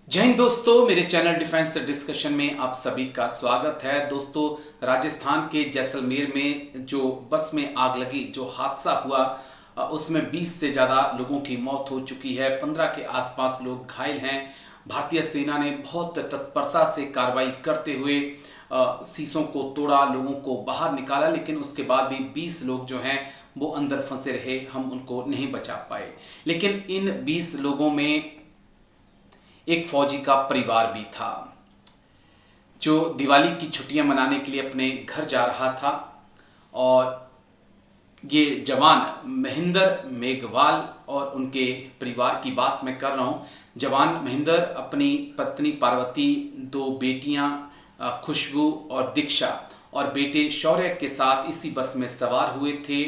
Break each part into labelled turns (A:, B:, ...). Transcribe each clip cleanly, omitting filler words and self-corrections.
A: जय हिंद दोस्तों, मेरे चैनल डिफेंस डिस्कशन में आप सभी का स्वागत है। दोस्तों, राजस्थान के जैसलमेर में जो बस में आग लगी, जो हादसा हुआ, उसमें 20 से ज़्यादा लोगों की मौत हो चुकी है। 15 के आसपास लोग घायल हैं। भारतीय सेना ने बहुत तत्परता से कार्रवाई करते हुए शीशों को तोड़ा, लोगों को बाहर निकाला, लेकिन उसके बाद भी 20 लोग जो हैं वो अंदर फंसे रहे। हम उनको नहीं बचा पाए। लेकिन इन 20 लोगों में एक फौजी का परिवार भी था जो दिवाली की छुट्टियां मनाने के लिए अपने घर जा रहा था। और ये जवान महेंद्र मेघवाल और उनके परिवार की बात मैं कर रहा हूँ। जवान महेंद्र अपनी पत्नी पार्वती, दो बेटियां खुशबू और दीक्षा और बेटे शौर्य के साथ इसी बस में सवार हुए थे।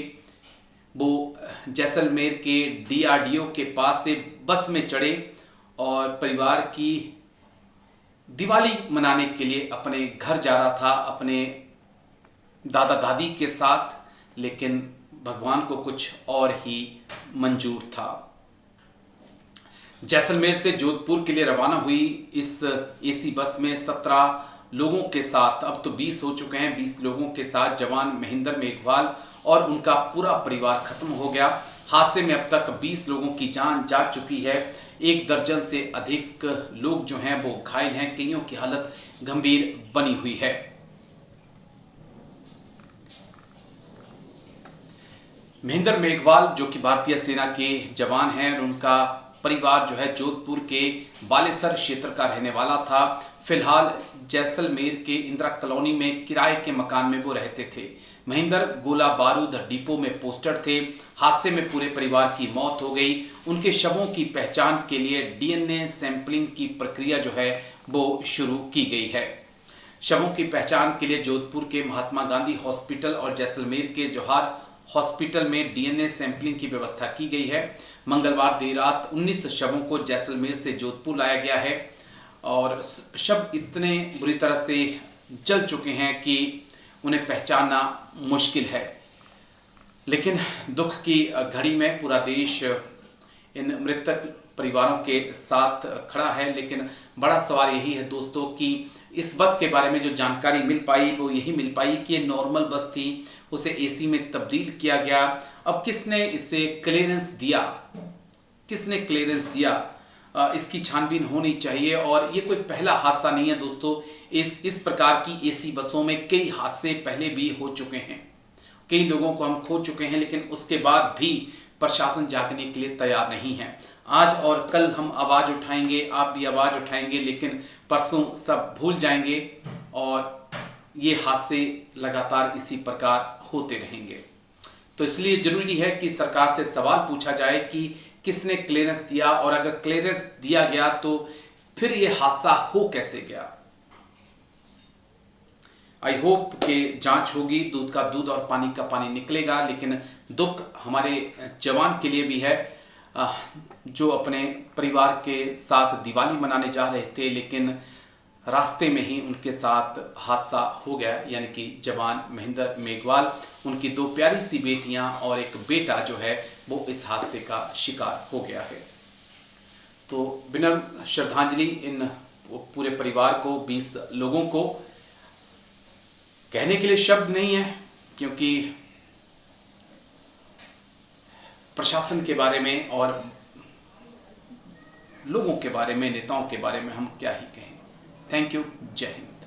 A: वो जैसलमेर के डीआरडीओ के पास से बस में चढ़े और परिवार की दिवाली मनाने के लिए अपने घर जा रहा था, अपने दादा दादी के साथ। लेकिन भगवान को कुछ और ही मंजूर था। जैसलमेर से जोधपुर के लिए रवाना हुई इस एसी बस में 17 लोगों के साथ, अब तो 20 हो चुके हैं, 20 लोगों के साथ जवान महेंद्र मेघवाल और उनका पूरा परिवार खत्म हो गया। हादसे में अब तक 20 लोगों की जान जा चुकी है। 1 दर्जन से अधिक लोग जो हैं वो घायल हैं। कईयों की हालत गंभीर बनी हुई है। महेंद्र मेघवाल जो कि भारतीय सेना के जवान हैं और उनका परिवार जो है जोधपुर के बालेसर क्षेत्र का रहने वाला था। फिलहाल जैसलमेर के इंदिरा कॉलोनी में किराए के मकान में वो रहते थे। महेंद्र गोला बारूद डिपो में पोस्टर थे। हादसे में पूरे परिवार की मौत हो गई। उनके शवों की पहचान के लिए डीएनए सैंपलिंग की प्रक्रिया जो है वो शुरू की गई है। शवों की पहचान के लिए जोधपुर के महात्मा गांधी हॉस्पिटल और जैसलमेर के जौहर हॉस्पिटल में डीएनए सैंपलिंग की व्यवस्था की गई है। मंगलवार देर रात 19 शवों को जैसलमेर से जोधपुर लाया गया है और शव इतने बुरी तरह से जल चुके हैं कि उन्हें पहचानना मुश्किल है। लेकिन दुख की घड़ी में पूरा देश इन मृतक परिवारों के साथ खड़ा है। लेकिन बड़ा सवाल यही है दोस्तों कि इस बस के बारे में जो जानकारी मिल पाई वो यही मिल पाई कि ये नॉर्मल बस थी, उसे एसी में तब्दील किया गया। अब किसने इसे क्लियरेंस दिया, किसने क्लियरेंस दिया, इसकी छानबीन होनी चाहिए। और ये कोई पहला हादसा नहीं है दोस्तों। इस प्रकार की एसी बसों में कई हादसे पहले भी हो चुके हैं। कई लोगों को हम खो चुके हैं, लेकिन उसके बाद भी प्रशासन जागने के लिए तैयार नहीं है। आज और कल हम आवाज़ उठाएंगे, आप भी आवाज़ उठाएंगे, लेकिन परसों सब भूल जाएंगे और ये हादसे लगातार इसी प्रकार होते रहेंगे। तो इसलिए ज़रूरी है कि सरकार से सवाल पूछा जाए कि किसने क्लियरेंस दिया, और अगर क्लियरेंस दिया गया तो फिर ये हादसा हो कैसे गया। आई होप कि जांच होगी, दूध का दूध और पानी का पानी निकलेगा। लेकिन दुख हमारे जवान के लिए भी है जो अपने परिवार के साथ दिवाली मनाने जा रहे थे, लेकिन रास्ते में ही उनके साथ हादसा हो गया। यानी कि जवान महेंद्र मेघवाल, उनकी 2 प्यारी सी बेटियां और एक बेटा जो है वो इस हादसे का शिकार हो गया है। तो विनम्र श्रद्धांजलि इन पूरे परिवार को, 20 लोगों को। कहने के लिए शब्द नहीं है, क्योंकि प्रशासन के बारे में और लोगों के बारे में, नेताओं के बारे में हम क्या ही कहें। Thank you. जय हिंद।